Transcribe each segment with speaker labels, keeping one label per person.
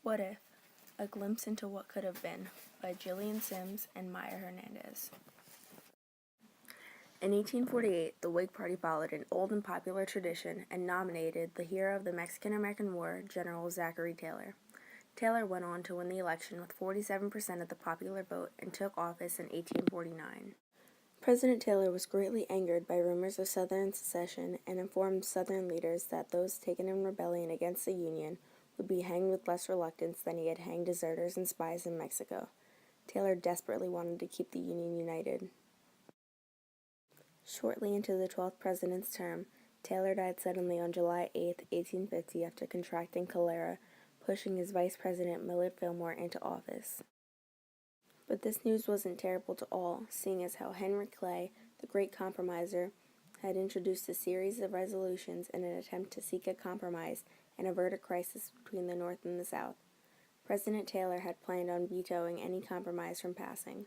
Speaker 1: What If? A Glimpse into What Could Have Been by Jillian Sims and Maya Hernandez. In 1848, the Whig Party followed an old and popular tradition and nominated the hero of the Mexican-American War, General Zachary Taylor. Taylor went on to win the election with 47% of the popular vote and took office in 1849. President Taylor was greatly angered by rumors of Southern secession and informed Southern leaders that those taken in rebellion against the Union would be hanged with less reluctance than he had hanged deserters and spies in Mexico. Taylor desperately wanted to keep the Union united. Shortly into the 12th president's term, Taylor died suddenly on July 8, 1850, after contracting cholera, pushing his vice president Millard Fillmore into office. But this news wasn't terrible to all, seeing as how Henry Clay, the great compromiser, had introduced a series of resolutions in an attempt to seek a compromise and avert a crisis between the North and the South. President Taylor had planned on vetoing any compromise from passing.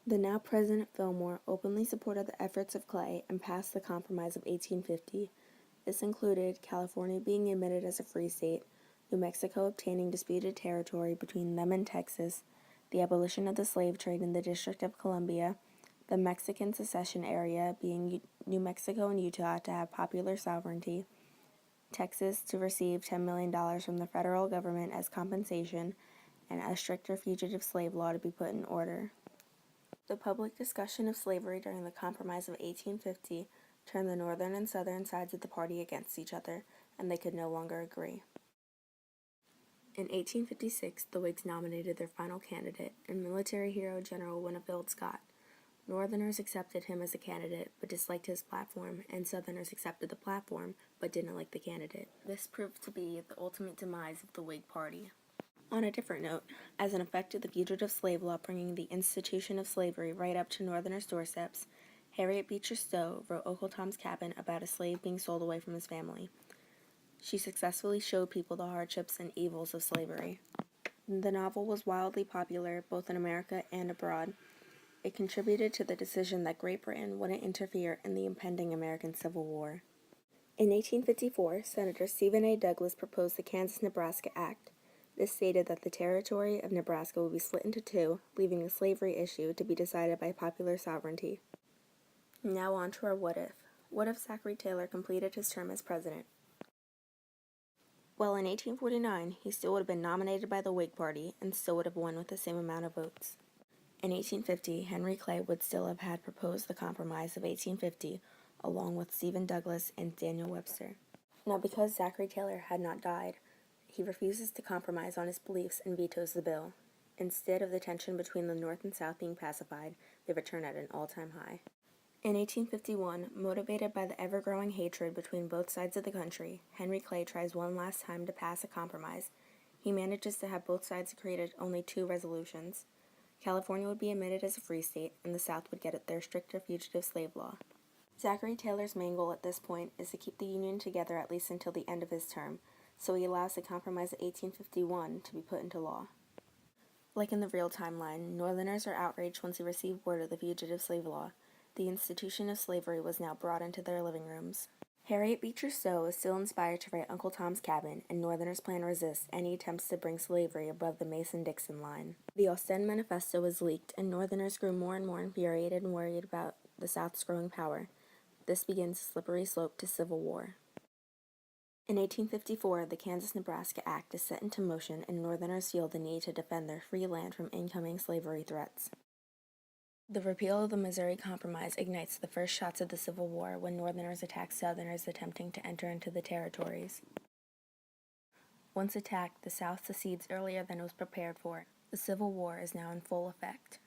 Speaker 1: The now President Fillmore openly supported the efforts of Clay and passed the Compromise of 1850. This included California being admitted as a free state, New Mexico obtaining disputed territory between them and Texas, the abolition of the slave trade in the District of Columbia, the Mexican secession area being New Mexico and Utah to have popular sovereignty, Texas to receive $10 million from the federal government as compensation, and a stricter fugitive slave law to be put in order. The public discussion of slavery during the Compromise of 1850 turned the northern and southern sides of the party against each other, and they could no longer agree. In 1856, the Whigs nominated their final candidate, and military hero General Winfield Scott. Northerners accepted him as a candidate, but disliked his platform, and Southerners accepted the platform, but didn't like the candidate. This proved to be the ultimate demise of the Whig Party. On a different note, as an effect of the fugitive slave law bringing the institution of slavery right up to Northerners' doorsteps, Harriet Beecher Stowe wrote Uncle Tom's Cabin about a slave being sold away from his family. She successfully showed people the hardships and evils of slavery. The novel was wildly popular both in America and abroad. It contributed to the decision that Great Britain wouldn't interfere in the impending American Civil War. In 1854, Senator Stephen A. Douglas proposed the Kansas-Nebraska Act. This stated that the territory of Nebraska would be split into two, leaving the slavery issue to be decided by popular sovereignty. Now on to our what if. What if Zachary Taylor completed his term as president? Well, in 1849, he still would have been nominated by the Whig Party and still would have won with the same amount of votes. In 1850, Henry Clay would still have had proposed the Compromise of 1850, along with Stephen Douglas and Daniel Webster. Now, because Zachary Taylor had not died, he refuses to compromise on his beliefs and vetoes the bill. Instead of the tension between the North and South being pacified, they return at an all-time high. In 1851, motivated by the ever-growing hatred between both sides of the country, Henry Clay tries one last time to pass a compromise. He manages to have both sides create only two resolutions. California would be admitted as a free state, and the South would get their stricter fugitive slave law. Zachary Taylor's main goal at this point is to keep the Union together at least until the end of his term, so he allows the Compromise of 1851 to be put into law. Like in the real timeline, Northerners are outraged once they receive word of the fugitive slave law. The institution of slavery was now brought into their living rooms. Harriet Beecher Stowe is still inspired to write Uncle Tom's Cabin, and Northerners plan to resist any attempts to bring slavery above the Mason-Dixon line. The Ostend Manifesto was leaked, and Northerners grew more and more infuriated and worried about the South's growing power. This begins a slippery slope to civil war. In 1854, the Kansas-Nebraska Act is set into motion, and Northerners feel the need to defend their free land from incoming slavery threats. The repeal of the Missouri Compromise ignites the first shots of the Civil War when Northerners attack Southerners attempting to enter into the territories. Once attacked, the South secedes earlier than it was prepared for. The Civil War is now in full effect.